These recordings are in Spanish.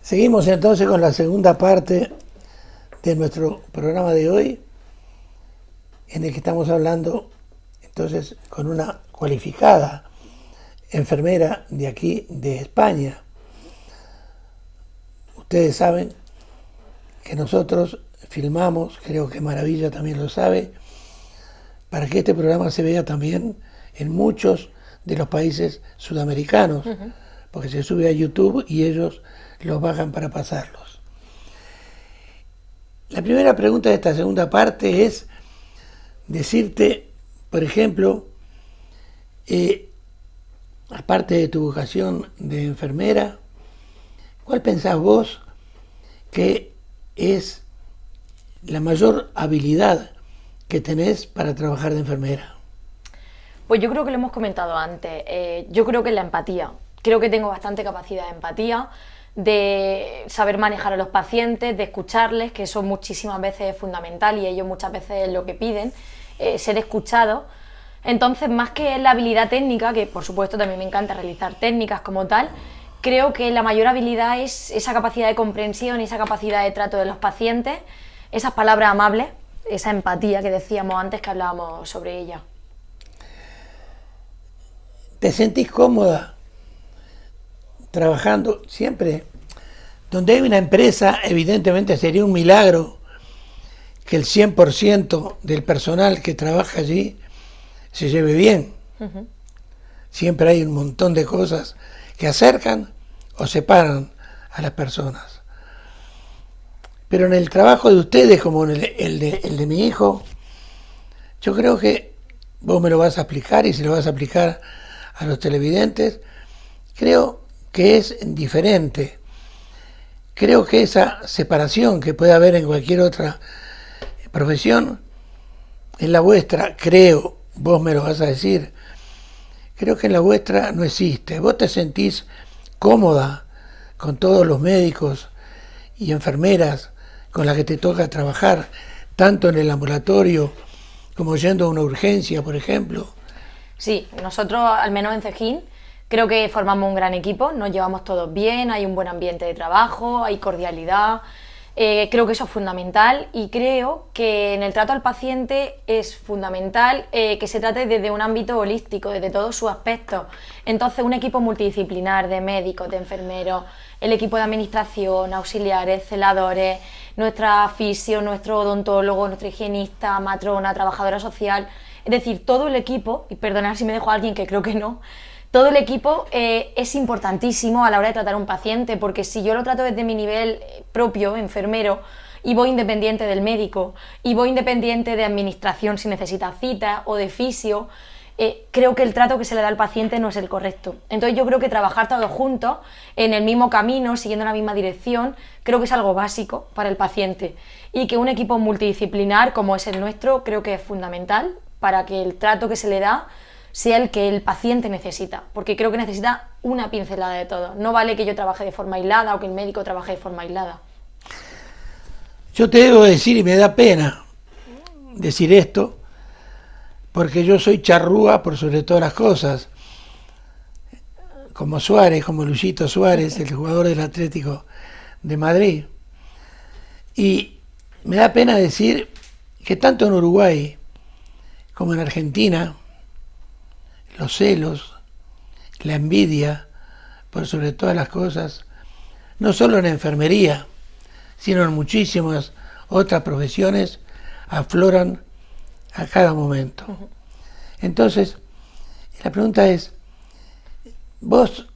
Seguimos entonces con la segunda parte de nuestro programa de hoy, en el que estamos hablando entonces con una cualificada enfermera de aquí, de España. Ustedes saben que nosotros filmamos, creo que Maravilla también lo sabe, para que este programa se vea también en muchos de los países sudamericanos, porque se sube a YouTube y ellos los bajan para pasarlos. La primera pregunta de esta segunda parte es decirte, por ejemplo, aparte de tu vocación de enfermera, ¿cuál pensás vos que es la mayor habilidad que tenés para trabajar de enfermera? Pues yo creo que lo hemos comentado antes. Yo creo que es la empatía. Creo que tengo bastante capacidad de empatía, de saber manejar a los pacientes, de escucharles, que eso muchísimas veces es fundamental y ellos muchas veces es lo que piden, ser escuchados. Entonces, más que la habilidad técnica, que por supuesto también me encanta realizar técnicas como tal, creo que la mayor habilidad es esa capacidad de comprensión y esa capacidad de trato de los pacientes, esas palabras amables, esa empatía que decíamos antes que hablábamos sobre ella. ¿Te sentís cómoda trabajando siempre? Donde hay una empresa, evidentemente sería un milagro que el 100% del personal que trabaja allí se lleve bien. Siempre hay un montón de cosas que acercan o separan a las personas. Pero en el trabajo de ustedes, como en el de mi hijo, yo creo que vos me lo vas a explicar y se lo vas a aplicar a los televidentes. Creo que es diferente. Creo que esa separación que puede haber en cualquier otra profesión, en la vuestra, creo, vos me lo vas a decir, creo que en la vuestra no existe. Vos te sentís cómoda con todos los médicos y enfermeras con las que te toca trabajar, tanto en el ambulatorio como yendo a una urgencia, por ejemplo. Sí, nosotros, al menos en Cejín, creo que formamos un gran equipo, nos llevamos todos bien, hay un buen ambiente de trabajo, hay cordialidad. Creo que eso es fundamental y creo que en el trato al paciente es fundamental que se trate desde un ámbito holístico, desde todos sus aspectos. Entonces, un equipo multidisciplinar de médicos, de enfermeros, el equipo de administración, auxiliares, celadores, nuestra fisio, nuestro odontólogo, nuestra higienista, matrona, trabajadora social, es decir, todo el equipo, y perdonad si me dejo a alguien que creo que no, todo el equipo es importantísimo a la hora de tratar a un paciente, porque si yo lo trato desde mi nivel propio, enfermero, y voy independiente del médico, y voy independiente de administración si necesita cita o de fisio, creo que el trato que se le da al paciente no es el correcto. Entonces yo creo que trabajar todos juntos, en el mismo camino, siguiendo la misma dirección, creo que es algo básico para el paciente. Y que un equipo multidisciplinar como es el nuestro, creo que es fundamental para que el trato que se le da sea el que el paciente necesita, porque creo que necesita una pincelada de todo. No vale que yo trabaje de forma aislada o que el médico trabaje de forma aislada. Yo te debo decir, y me da pena decir esto, porque yo soy charrúa por sobre todas las cosas, como Suárez, como Luchito Suárez, el jugador del Atlético de Madrid. Y me da pena decir que tanto en Uruguay como en Argentina, los celos, la envidia, por sobre todas las cosas, no solo en enfermería, sino en muchísimas otras profesiones, afloran a cada momento. Entonces, la pregunta es, vos,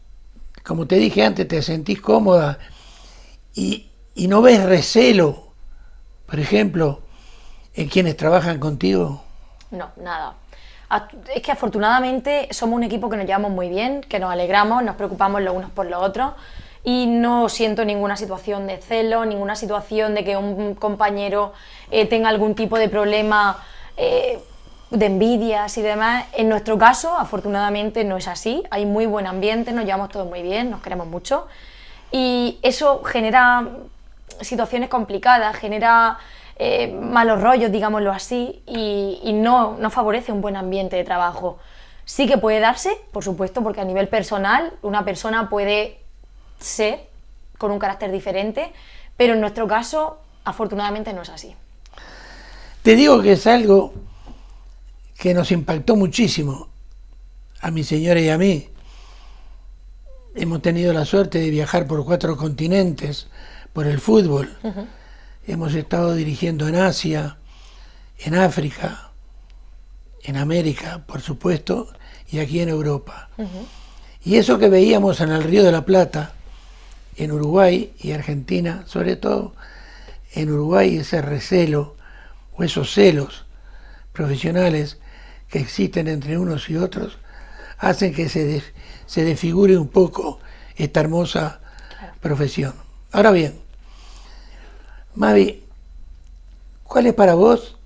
como te dije antes, te sentís cómoda y no ves recelo, por ejemplo, en quienes trabajan contigo. No, nada. Es que afortunadamente somos un equipo que nos llevamos muy bien, que nos alegramos, nos preocupamos los unos por los otros y no siento ninguna situación de celo, ninguna situación de que un compañero tenga algún tipo de problema de envidias y demás. En nuestro caso, afortunadamente no es así, hay muy buen ambiente, nos llevamos todos muy bien, nos queremos mucho y eso genera situaciones complicadas, genera malos rollos, digámoslo así, y no favorece un buen ambiente de trabajo. Sí que puede darse, por supuesto, porque a nivel personal una persona puede ser con un carácter diferente, pero en nuestro caso, afortunadamente, no es así. Te digo que es algo que nos impactó muchísimo a mi señora y a mí. Hemos tenido la suerte de viajar por 4 continentes por el fútbol. Hemos estado dirigiendo en Asia, en África, en América, por supuesto, y aquí en Europa. Y eso que veíamos en el Río de la Plata, en Uruguay y Argentina, sobre todo en Uruguay, ese recelo o esos celos profesionales que existen entre unos y otros, hacen que se desfigure un poco esta hermosa profesión. Ahora bien, Mavi, ¿cuál es para vos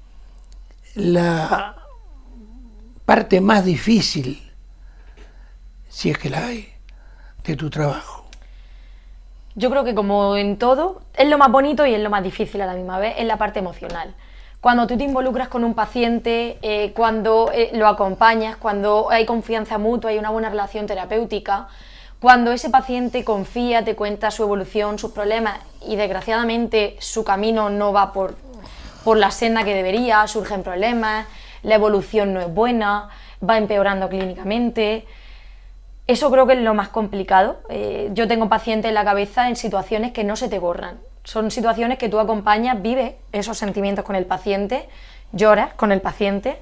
la parte más difícil, si es que la hay, de tu trabajo? Yo creo que, como en todo, es lo más bonito y es lo más difícil a la misma vez, es la parte emocional. Cuando tú te involucras con un paciente, cuando lo acompañas, cuando hay confianza mutua, hay una buena relación terapéutica, cuando ese paciente confía, te cuenta su evolución, sus problemas, y desgraciadamente su camino no va por la senda que debería, surgen problemas, la evolución no es buena, va empeorando clínicamente. Eso creo que es lo más complicado. Yo tengo pacientes en la cabeza en situaciones que no se te borran. Son situaciones que tú acompañas, vives esos sentimientos con el paciente, lloras con el paciente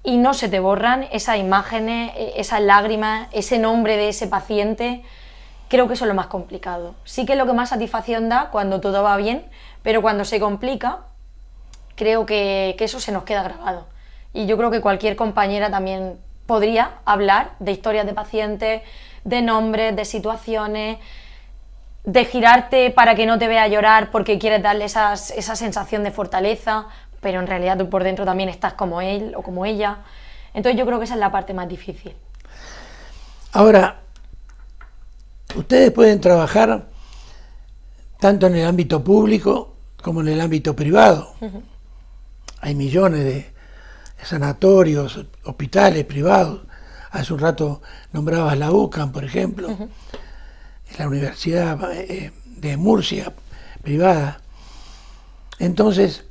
y no se te borran esas imágenes, esas lágrimas, ese nombre de ese paciente. Creo que eso es lo más complicado. Sí que es lo que más satisfacción da cuando todo va bien, pero cuando se complica, creo que eso se nos queda grabado. Y yo creo que cualquier compañera también podría hablar de historias de pacientes, de nombres, de situaciones, de girarte para que no te vea llorar porque quieres darle esa sensación de fortaleza, pero en realidad tú por dentro también estás como él o como ella. Entonces yo creo que esa es la parte más difícil. Ahora, ustedes pueden trabajar tanto en el ámbito público como en el ámbito privado. Hay millones de sanatorios, hospitales privados. Hace un rato nombrabas la UCAM, por ejemplo, la Universidad de Murcia, privada. Entonces,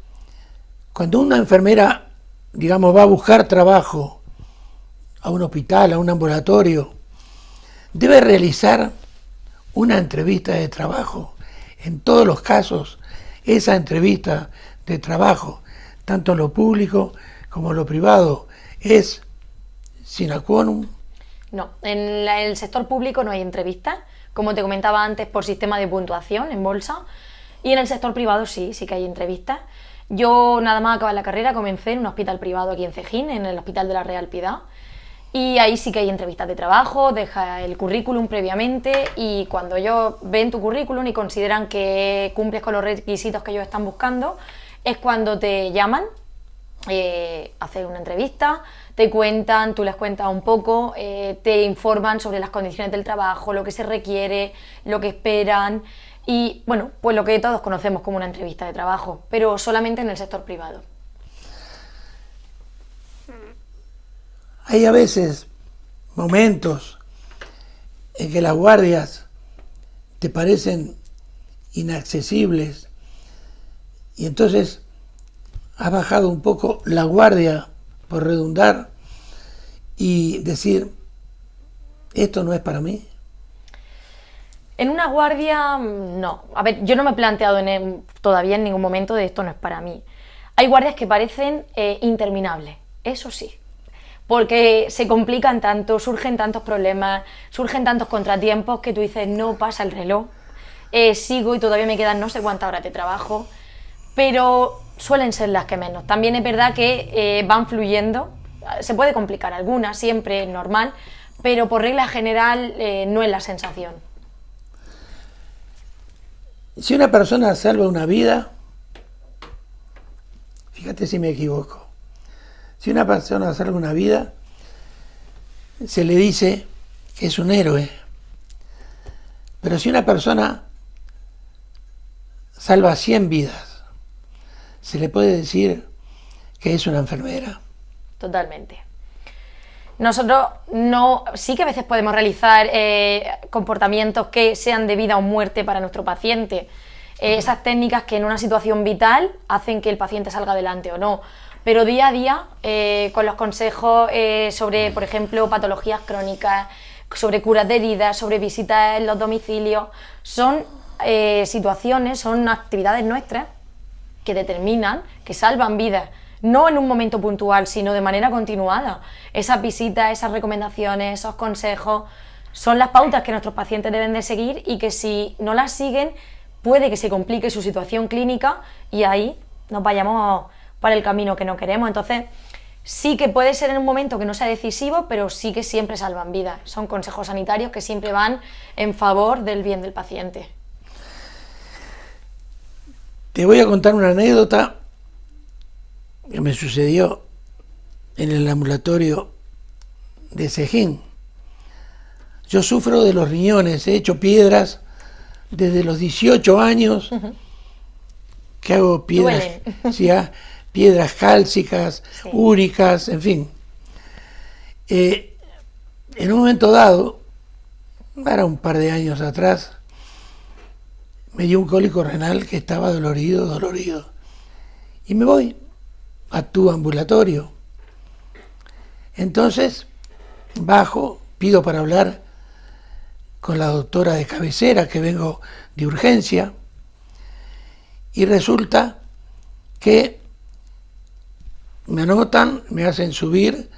cuando una enfermera, digamos, va a buscar trabajo a un hospital, a un ambulatorio, debe realizar una entrevista de trabajo. En todos los casos, esa entrevista de trabajo, tanto en lo público como en lo privado, es sine qua non. No, en el sector público no hay entrevistas, como te comentaba antes, por sistema de puntuación en bolsa, y en el sector privado sí que hay entrevistas. Yo, nada más acabar la carrera, comencé en un hospital privado aquí en Cejín, en el Hospital de la Real Piedad, y ahí sí que hay entrevistas de trabajo, deja el currículum previamente, y cuando ellos ven tu currículum y consideran que cumples con los requisitos que ellos están buscando, es cuando te llaman, hacen una entrevista, te cuentan, tú les cuentas un poco, te informan sobre las condiciones del trabajo, lo que se requiere, lo que esperan y, bueno, pues lo que todos conocemos como una entrevista de trabajo, pero solamente en el sector privado. Hay a veces momentos en que las guardias te parecen inaccesibles y entonces has bajado un poco la guardia, por redundar, y decir, esto no es para mí. En una guardia, no. A ver, yo no me he planteado todavía en ningún momento de esto no es para mí. Hay guardias que parecen interminables, eso sí, porque se complican tanto, surgen tantos problemas, surgen tantos contratiempos que tú dices, no pasa el reloj, sigo y todavía me quedan no sé cuántas horas de trabajo, pero suelen ser las que menos. También es verdad que van fluyendo, se puede complicar algunas, siempre es normal, pero por regla general no es la sensación. Si una persona salva una vida, fíjate si me equivoco, si una persona salva una vida, se le dice que es un héroe. Pero si una persona salva 100 vidas, se le puede decir que es una enfermera. Totalmente. Nosotros sí que a veces podemos realizar comportamientos que sean de vida o muerte para nuestro paciente. Esas técnicas que en una situación vital hacen que el paciente salga adelante o no. Pero día a día, con los consejos sobre, por ejemplo, patologías crónicas, sobre curas de heridas, sobre visitas en los domicilios, son situaciones, son actividades nuestras que determinan, que salvan vidas. No en un momento puntual, sino de manera continuada. Esas visitas, esas recomendaciones, esos consejos, son las pautas que nuestros pacientes deben de seguir y que si no las siguen, puede que se complique su situación clínica y ahí nos vayamos para el camino que no queremos. Entonces, sí que puede ser en un momento que no sea decisivo, pero sí que siempre salvan vidas. Son consejos sanitarios que siempre van en favor del bien del paciente. Te voy a contar una anécdota que me sucedió en el ambulatorio de Sejín. Yo sufro de los riñones, he hecho piedras desde los 18 años, que hago piedras, ¿sí? Piedras cálcicas, sí, úricas, en fin. En un momento dado, para un par de años atrás, me dio un cólico renal que estaba dolorido, y me voy a tu ambulatorio. Entonces bajo, pido para hablar con la doctora de cabecera, que vengo de urgencia, y resulta que me anotan, me hacen subir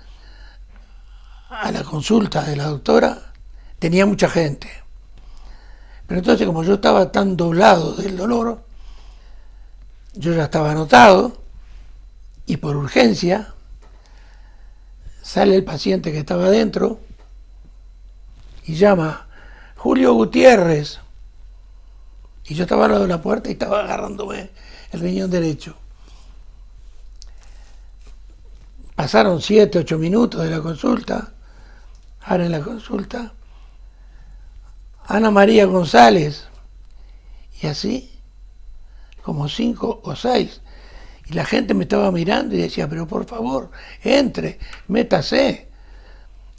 a la consulta de la doctora. Tenía mucha gente, pero entonces, como yo estaba tan doblado del dolor, yo ya estaba anotado, y por urgencia sale el paciente que estaba adentro y llama: Julio Gutiérrez. Y yo estaba al lado de la puerta y estaba agarrándome el riñón derecho. Pasaron 7, 8 minutos de la consulta. Ahora en la consulta, Ana María González. Y así, como 5 o 6. Y la gente me estaba mirando y decía: pero por favor, entre, métase.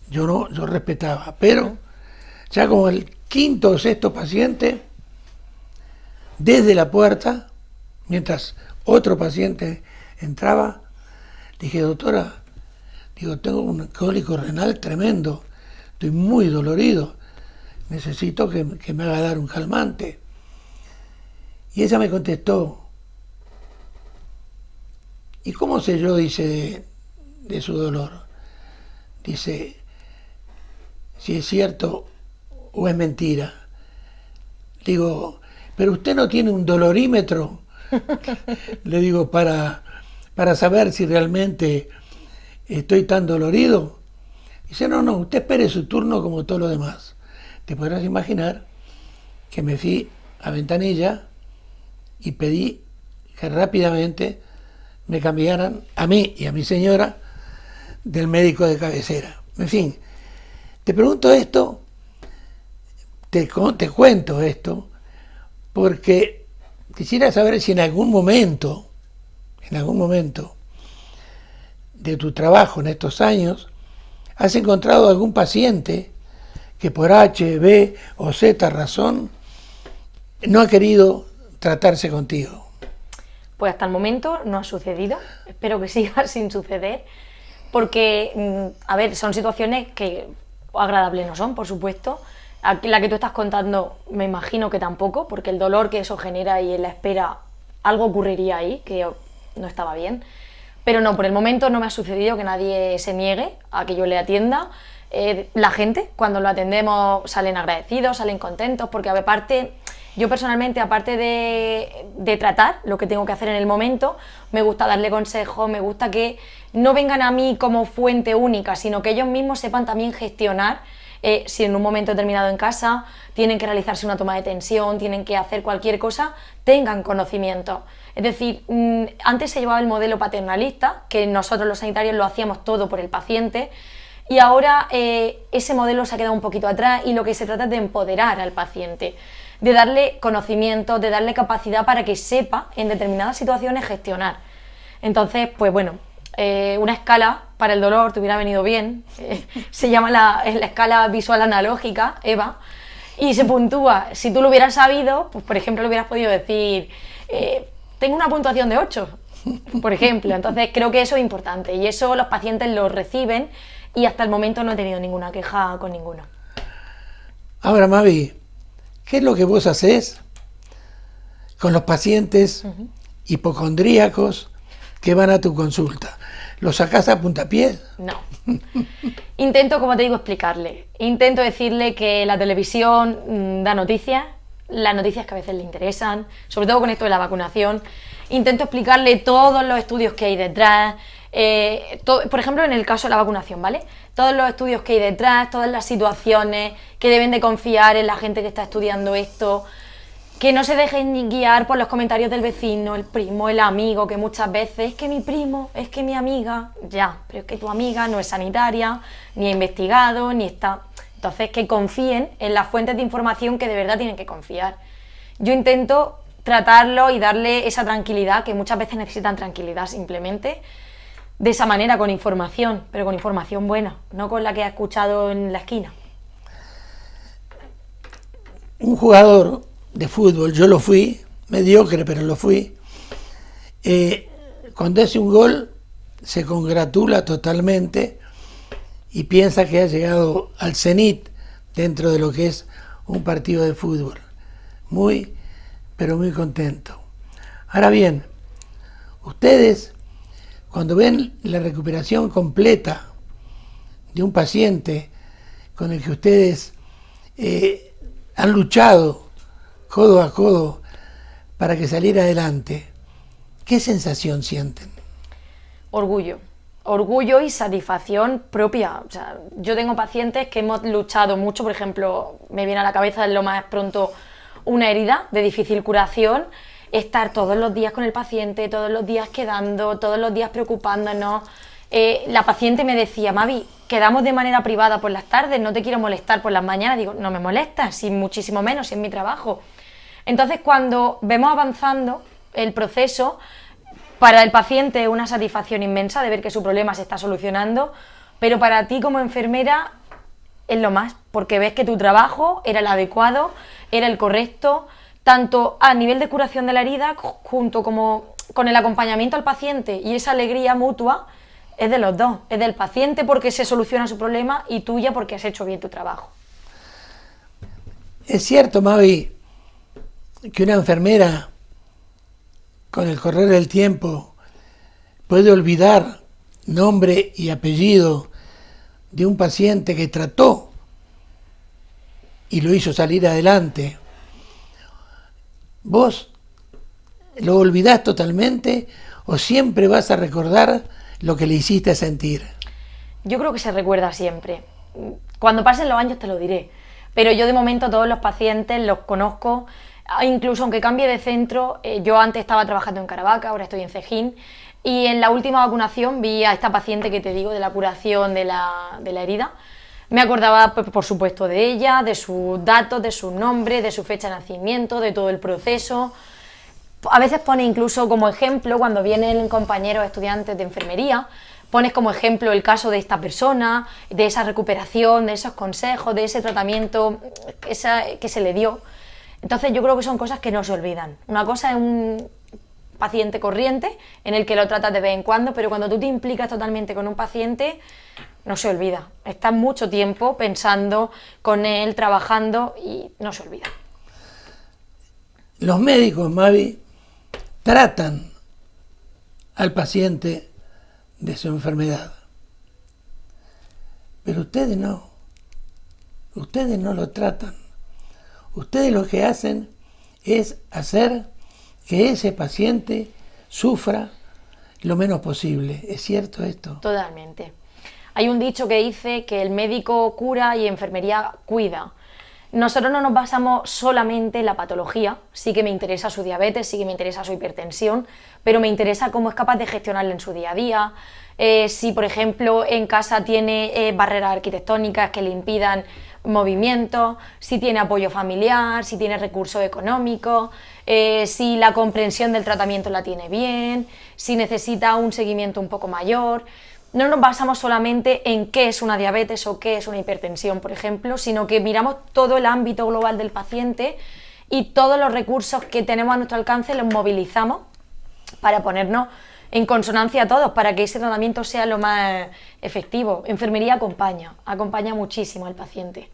Yo respetaba, pero ya como el quinto o sexto paciente, desde la puerta, mientras otro paciente entraba, dije: doctora, tengo un cólico renal tremendo, estoy muy dolorido, necesito que me haga dar un calmante. Y ella me contestó: ¿y cómo sé yo, dice, de su dolor? Dice, si es cierto o es mentira. Digo: pero usted no tiene un dolorímetro, le digo, para saber si realmente estoy tan dolorido. Dice: no, usted espere su turno como todos los demás. Te podrás imaginar que me fui a ventanilla y pedí que rápidamente me cambiaran a mí y a mi señora del médico de cabecera. En fin, te pregunto esto, te cuento esto, porque quisiera saber si en algún momento de tu trabajo en estos años has encontrado algún paciente que por H, B o Z razón no ha querido tratarse contigo. Pues hasta el momento no ha sucedido, espero que siga sin suceder, porque, a ver, son situaciones que agradables no son, por supuesto. La que tú estás contando me imagino que tampoco, porque el dolor que eso genera y en la espera, algo ocurriría ahí, que no estaba bien. Pero no, por el momento no me ha sucedido que nadie se niegue a que yo le atienda. La gente, cuando lo atendemos, salen agradecidos, salen contentos, porque aparte, yo personalmente, aparte de tratar lo que tengo que hacer en el momento, me gusta darle consejos, me gusta que no vengan a mí como fuente única, sino que ellos mismos sepan también gestionar. Si en un momento determinado en casa tienen que realizarse una toma de tensión, tienen que hacer cualquier cosa, tengan conocimiento. Es decir, antes se llevaba el modelo paternalista, que nosotros los sanitarios lo hacíamos todo por el paciente, y ahora ese modelo se ha quedado un poquito atrás y lo que se trata es de empoderar al paciente, de darle conocimiento, de darle capacidad para que sepa en determinadas situaciones gestionar. Entonces, pues bueno, una escala para el dolor te hubiera venido bien. Se llama la escala visual analógica, EVA, y se puntúa. Si tú lo hubieras sabido, pues por ejemplo, le hubieras podido decir, tengo una puntuación de 8, por ejemplo. Entonces creo que eso es importante y eso los pacientes lo reciben y hasta el momento no he tenido ninguna queja con ninguno. Ahora, Mavi, ¿qué es lo que vos hacés con los pacientes hipocondríacos que van a tu consulta? ¿Los sacás a puntapié? No. Intento, como te digo, explicarle. Intento decirle que la televisión da noticias, las noticias que a veces le interesan, sobre todo con esto de la vacunación. Intento explicarle todos los estudios que hay detrás, por ejemplo, en el caso de la vacunación, ¿vale? Todos los estudios que hay detrás, todas las situaciones, que deben de confiar en la gente que está estudiando esto, que no se dejen guiar por los comentarios del vecino, el primo, el amigo, que muchas veces es que mi primo, es que mi amiga, ya, pero es que tu amiga no es sanitaria, ni ha investigado, ni está... Entonces, que confíen en las fuentes de información que de verdad tienen que confiar. Yo intento tratarlo y darle esa tranquilidad, que muchas veces necesitan tranquilidad simplemente, de esa manera, con información, pero con información buena, no con la que ha escuchado en la esquina. Un jugador de fútbol, yo lo fui, mediocre, pero lo fui, cuando hace un gol se congratula totalmente y piensa que ha llegado al cenit dentro de lo que es un partido de fútbol. Muy, pero muy contento. Ahora bien, ustedes, cuando ven la recuperación completa de un paciente con el que ustedes han luchado codo a codo para que saliera adelante, ¿qué sensación sienten? Orgullo y satisfacción propia. O sea, yo tengo pacientes que hemos luchado mucho, por ejemplo, me viene a la cabeza lo más pronto una herida de difícil curación, estar todos los días con el paciente, todos los días quedando, todos los días preocupándonos. La paciente me decía, Mavi, quedamos de manera privada por las tardes, no te quiero molestar por las mañanas. Digo, no me molestas, si muchísimo menos, si es mi trabajo. Entonces, cuando vemos avanzando el proceso, para el paciente es una satisfacción inmensa de ver que su problema se está solucionando, pero para ti como enfermera es lo más, porque ves que tu trabajo era el adecuado, era el correcto, tanto a nivel de curación de la herida, junto como con el acompañamiento al paciente, y esa alegría mutua es de los dos, es del paciente porque se soluciona su problema y tuya porque has hecho bien tu trabajo. Es cierto, Mavi, que una enfermera con el correr del tiempo puede olvidar nombre y apellido de un paciente que trató y lo hizo salir adelante. ¿Vos lo olvidás totalmente o siempre vas a recordar lo que le hiciste sentir? Yo creo que se recuerda siempre. Cuando pasen los años te lo diré, pero yo de momento todos los pacientes los conozco. Incluso aunque cambie de centro, yo antes estaba trabajando en Caravaca, ahora estoy en Cejín, y en la última vacunación vi a esta paciente que te digo de la curación de la herida. Me acordaba, por supuesto, de ella, de sus datos, de su nombre, de su fecha de nacimiento, de todo el proceso. A veces pone incluso como ejemplo, cuando vienen compañeros estudiantes de enfermería, pones como ejemplo el caso de esta persona, de esa recuperación, de esos consejos, de ese tratamiento que se le dio. Entonces yo creo que son cosas que no se olvidan. Una cosa es un paciente corriente en el que lo tratas de vez en cuando, pero cuando tú te implicas totalmente con un paciente, no se olvida. Estás mucho tiempo pensando con él, trabajando y no se olvida. Los médicos, Mavi, tratan al paciente de su enfermedad, pero ustedes no lo tratan. Ustedes lo que hacen es hacer que ese paciente sufra lo menos posible. ¿Es cierto esto? Totalmente. Hay un dicho que dice que el médico cura y enfermería cuida. Nosotros no nos basamos solamente en la patología, sí que me interesa su diabetes, sí que me interesa su hipertensión, pero me interesa cómo es capaz de gestionarla en su día a día, si por ejemplo en casa tiene barreras arquitectónicas que le impidan movimientos, si tiene apoyo familiar, si tiene recursos económicos, si la comprensión del tratamiento la tiene bien, si necesita un seguimiento un poco mayor. No nos basamos solamente en qué es una diabetes o qué es una hipertensión, por ejemplo, sino que miramos todo el ámbito global del paciente y todos los recursos que tenemos a nuestro alcance los movilizamos para ponernos en consonancia a todos, para que ese tratamiento sea lo más efectivo. Enfermería acompaña muchísimo al paciente.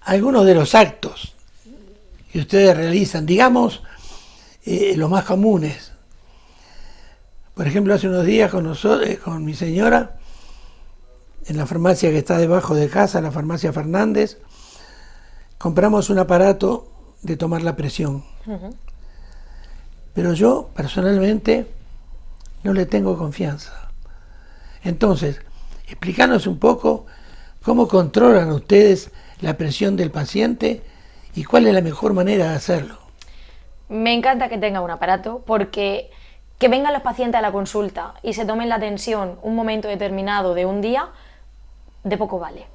Algunos de los actos que ustedes realizan, digamos, los más comunes. Por ejemplo, hace unos días con mi señora, en la farmacia que está debajo de casa, la farmacia Fernández, compramos un aparato de tomar la presión. Uh-huh. Pero yo, personalmente, no le tengo confianza. Entonces, explícanos un poco cómo controlan ustedes la presión del paciente y cuál es la mejor manera de hacerlo. Me encanta que tenga un aparato, porque que vengan los pacientes a la consulta y se tomen la tensión un momento determinado de un día, de poco vale.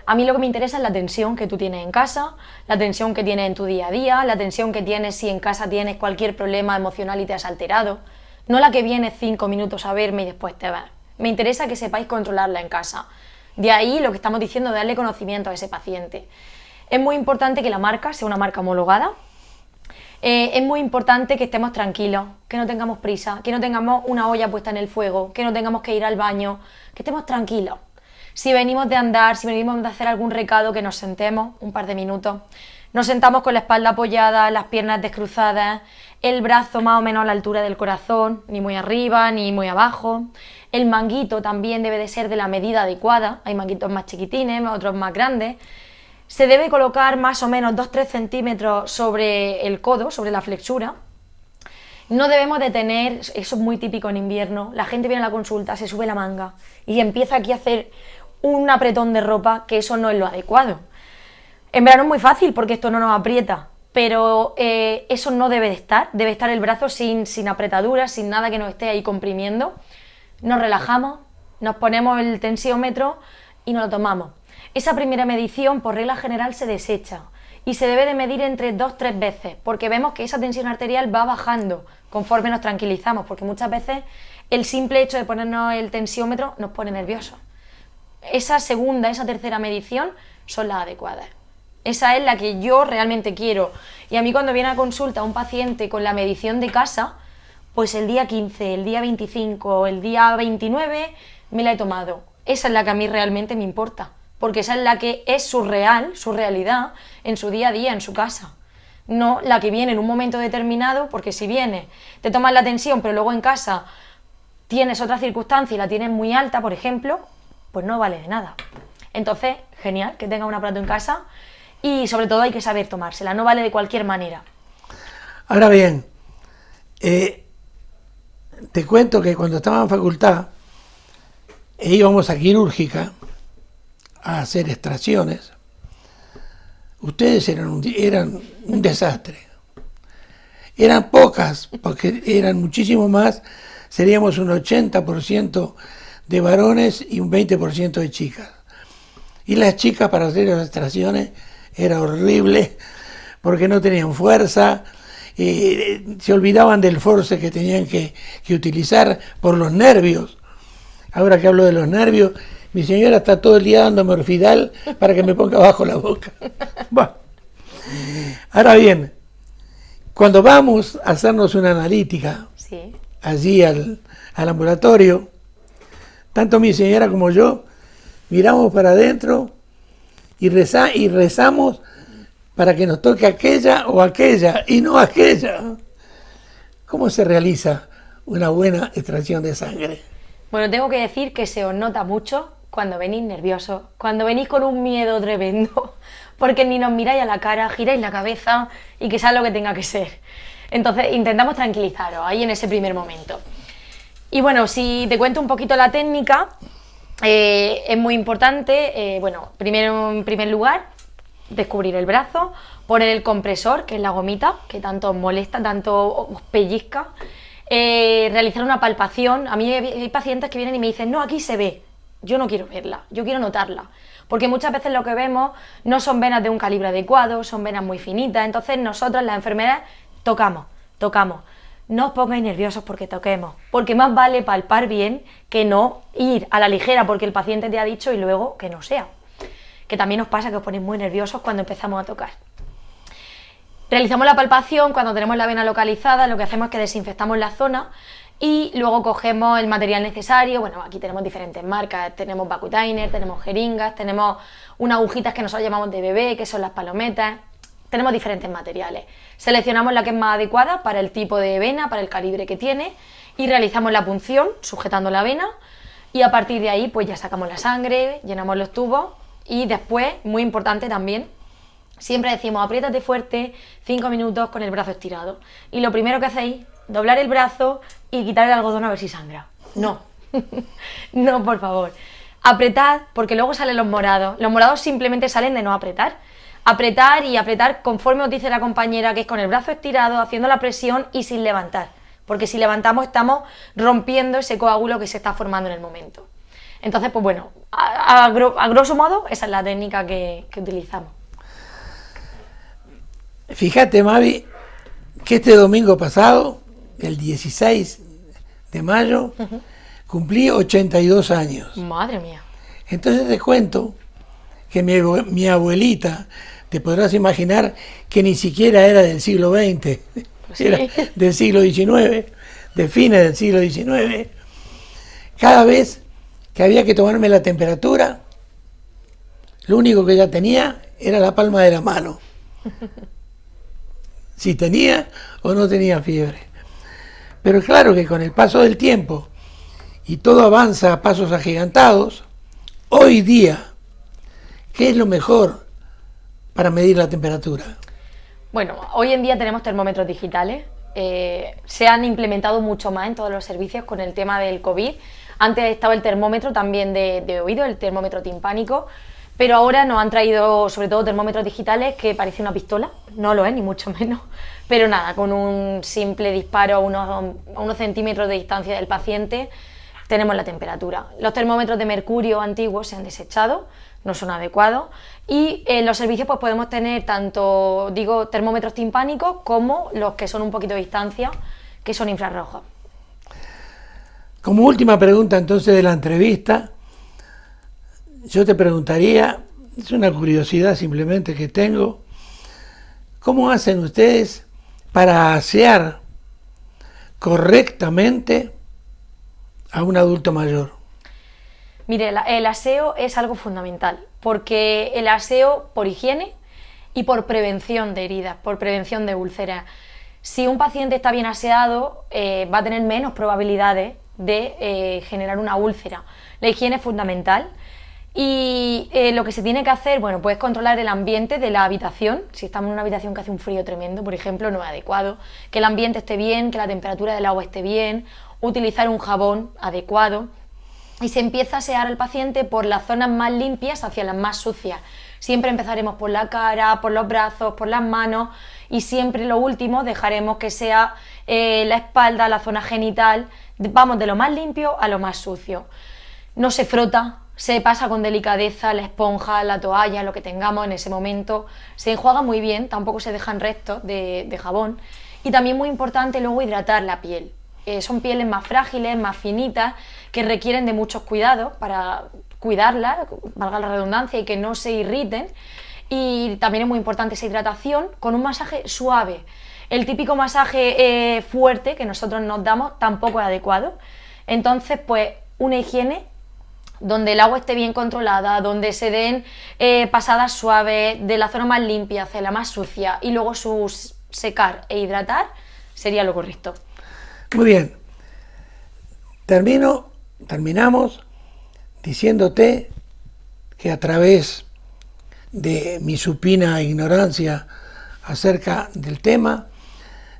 A mí lo que me interesa es la tensión que tú tienes en casa, la tensión que tienes en tu día a día, la tensión que tienes si en casa tienes cualquier problema emocional y te has alterado, no la que vienes 5 minutos a verme y después te vas. Me interesa que sepáis controlarla en casa. De ahí lo que estamos diciendo, darle conocimiento a ese paciente. Es muy importante que la marca sea una marca homologada. Es muy importante que estemos tranquilos, que no tengamos prisa, que no tengamos una olla puesta en el fuego, que no tengamos que ir al baño, que estemos tranquilos. Si venimos de andar, si venimos de hacer algún recado, que nos sentemos un par de minutos. Nos sentamos con la espalda apoyada, las piernas descruzadas, el brazo más o menos a la altura del corazón, ni muy arriba ni muy abajo. El manguito también debe de ser de la medida adecuada, hay manguitos más chiquitines, otros más grandes. Se debe colocar más o menos 2-3 centímetros sobre el codo, sobre la flexura. No debemos de tener, eso es muy típico en invierno, la gente viene a la consulta, se sube la manga y empieza aquí a hacer un apretón de ropa, que eso no es lo adecuado. En verano es muy fácil porque esto no nos aprieta, pero eso no debe de estar el brazo sin apretaduras, sin nada que nos esté ahí comprimiendo. Nos relajamos, nos ponemos el tensiómetro y nos lo tomamos. Esa primera medición, por regla general, se desecha y se debe de medir entre 2-3 veces, porque vemos que esa tensión arterial va bajando conforme nos tranquilizamos, porque muchas veces el simple hecho de ponernos el tensiómetro nos pone nerviosos. Esa segunda, esa tercera medición son las adecuadas. Esa es la que yo realmente quiero. Y a mí, cuando viene a consulta un paciente con la medición de casa, pues el día 15, el día 25, el día 29 me la he tomado. Esa es la que a mí realmente me importa, porque esa es la que es su realidad en su día a día, en su casa. No la que viene en un momento determinado, porque si viene, te tomas la tensión, pero luego en casa tienes otra circunstancia y la tienes muy alta, por ejemplo, pues no vale de nada. Entonces, genial que tenga un aparato en casa y sobre todo hay que saber tomársela, no vale de cualquier manera. Ahora bien, te cuento que cuando estaba en facultad e íbamos a quirúrgica a hacer extracciones, ustedes eran un desastre. Eran pocas, porque eran muchísimo más, seríamos un 80% de varones y un 20% de chicas. Y las chicas, para hacer las extracciones era horrible, porque no tenían fuerza, se olvidaban del force que tenían que utilizar por los nervios. Ahora que hablo de los nervios, mi señora está todo el día dándome Orfidal para que me ponga abajo la boca. Bueno. Ahora bien, cuando vamos a hacernos una analítica, sí, allí al ambulatorio, tanto mi señora como yo miramos para adentro y rezamos para que nos toque aquella o aquella y no aquella. ¿Cómo se realiza una buena extracción de sangre? Bueno, tengo que decir que se os nota mucho cuando venís nerviosos, cuando venís con un miedo tremendo, porque ni nos miráis a la cara, giráis la cabeza y que sea lo que tenga que ser. Entonces intentamos tranquilizaros ahí en ese primer momento. Y bueno, si te cuento un poquito la técnica, es muy importante, primero, en primer lugar, descubrir el brazo, poner el compresor, que es la gomita, que tanto os molesta, tanto os pellizca, realizar una palpación. A mí hay pacientes que vienen y me dicen, no, aquí se ve. Yo no quiero verla, yo quiero notarla, porque muchas veces lo que vemos no son venas de un calibre adecuado, son venas muy finitas, entonces nosotros las enfermeras tocamos. No os pongáis nerviosos porque toquemos, porque más vale palpar bien que no ir a la ligera porque el paciente te ha dicho y luego que no sea. Que también os pasa que os ponéis muy nerviosos cuando empezamos a tocar. Realizamos la palpación, cuando tenemos la vena localizada, lo que hacemos es que desinfectamos la zona y luego cogemos el material necesario. Bueno, aquí tenemos diferentes marcas, tenemos Vacutainer, tenemos jeringas, tenemos unas agujitas que nosotros llamamos de bebé, que son las palometas, tenemos diferentes materiales. Seleccionamos la que es más adecuada para el tipo de vena, para el calibre que tiene y realizamos la punción sujetando la vena y a partir de ahí pues ya sacamos la sangre, llenamos los tubos y después, muy importante también, siempre decimos apriétate fuerte 5 minutos con el brazo estirado y lo primero que hacéis, doblar el brazo y quitar el algodón a ver si sangra. No, no, por favor. Apretad, porque luego salen los morados. Los morados simplemente salen de no apretar. Apretar y apretar conforme os dice la compañera, que es con el brazo estirado, haciendo la presión y sin levantar. Porque si levantamos estamos rompiendo ese coágulo que se está formando en el momento. Entonces, pues bueno, a grosso modo, esa es la técnica que utilizamos. Fíjate, Mavi, que este domingo pasado, el 16 de mayo, cumplí 82 años. Madre mía. Entonces te cuento que mi abuelita, te podrás imaginar que ni siquiera era del siglo XX, Sí. era del siglo XIX, de fines del siglo XIX. Cada vez que había que tomarme la temperatura, lo único que ella tenía era la palma de la mano. Si tenía o no tenía fiebre. Pero claro que con el paso del tiempo y todo avanza a pasos agigantados, hoy día, ¿qué es lo mejor para medir la temperatura? Bueno, hoy en día tenemos termómetros digitales, se han implementado mucho más en todos los servicios con el tema del COVID. Antes estaba el termómetro también de oído, el termómetro timpánico, pero ahora nos han traído sobre todo termómetros digitales que parece una pistola, no lo es ni mucho menos, pero nada, con un simple disparo a unos centímetros de distancia del paciente tenemos la temperatura. Los termómetros de mercurio antiguos se han desechado, no son adecuados y en los servicios pues podemos tener tanto, termómetros timpánicos como los que son un poquito de distancia, que son infrarrojos. Como última pregunta entonces de la entrevista, yo te preguntaría, es una curiosidad simplemente que tengo, ¿cómo hacen ustedes para asear correctamente a un adulto mayor? Mire, el aseo es algo fundamental, porque el aseo por higiene y por prevención de heridas, por prevención de úlceras. Si un paciente está bien aseado, va a tener menos probabilidades de generar una úlcera. La higiene es fundamental y lo que se tiene que hacer, bueno, pues controlar el ambiente de la habitación. Si estamos en una habitación que hace un frío tremendo, por ejemplo, no es adecuado. Que el ambiente esté bien, que la temperatura del agua esté bien, utilizar un jabón adecuado. Y se empieza a asear al paciente por las zonas más limpias hacia las más sucias. Siempre empezaremos por la cara, por los brazos, por las manos y siempre lo último dejaremos que sea la espalda, la zona genital. Vamos de lo más limpio a lo más sucio. No se frota, se pasa con delicadeza la esponja, la toalla, lo que tengamos en ese momento. Se enjuaga muy bien, tampoco se dejan restos de jabón. Y también muy importante luego hidratar la piel. Son pieles más frágiles, más finitas, que requieren de muchos cuidados para cuidarlas, valga la redundancia, y que no se irriten. Y también es muy importante esa hidratación con un masaje suave. El típico masaje fuerte que nosotros nos damos tampoco es adecuado. Entonces, pues, una higiene donde el agua esté bien controlada, donde se den pasadas suaves de la zona más limpia hacia la más sucia y luego secar e hidratar sería lo correcto. Muy bien, terminamos diciéndote que a través de mi supina ignorancia acerca del tema,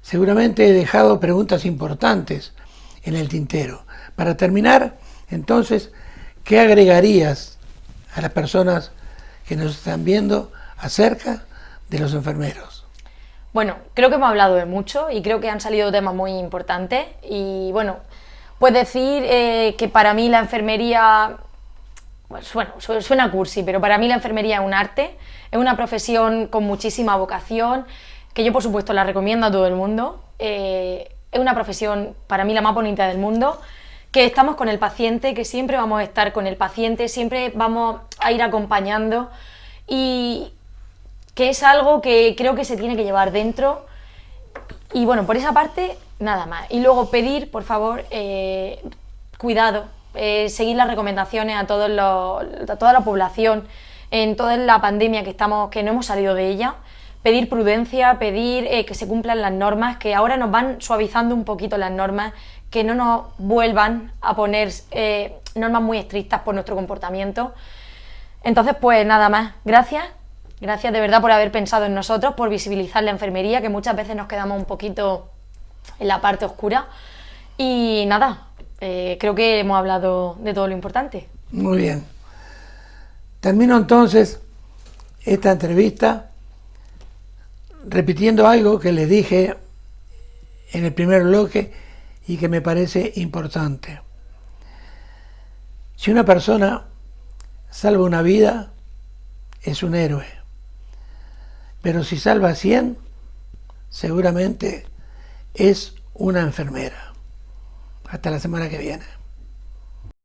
seguramente he dejado preguntas importantes en el tintero. Para terminar, entonces, ¿qué agregarías a las personas que nos están viendo acerca de los enfermeros? Bueno, creo que hemos hablado de mucho y creo que han salido temas muy importantes y bueno, pues decir que para mí la enfermería bueno, suena cursi, pero para mí la enfermería es un arte, es una profesión con muchísima vocación, que yo por supuesto la recomiendo a todo el mundo. Es una profesión para mí la más bonita del mundo, que estamos con el paciente, que siempre vamos a estar con el paciente, siempre vamos a ir acompañando y que es algo que creo que se tiene que llevar dentro. Y bueno, por esa parte, nada más. Y luego pedir, por favor, cuidado, seguir las recomendaciones a toda la población en toda la pandemia que no hemos salido de ella. Pedir prudencia, pedir que se cumplan las normas, que ahora nos van suavizando un poquito las normas, que no nos vuelvan a poner normas muy estrictas por nuestro comportamiento. Entonces, pues nada más. Gracias de verdad por haber pensado en nosotros, por visibilizar la enfermería, que muchas veces nos quedamos un poquito en la parte oscura. Y nada, creo que hemos hablado de todo lo importante. Muy bien. Termino entonces esta entrevista repitiendo algo que les dije en el primer bloque y que me parece importante. Si una persona salva una vida, es un héroe. Pero si salva 100, seguramente es una enfermera. Hasta la semana que viene.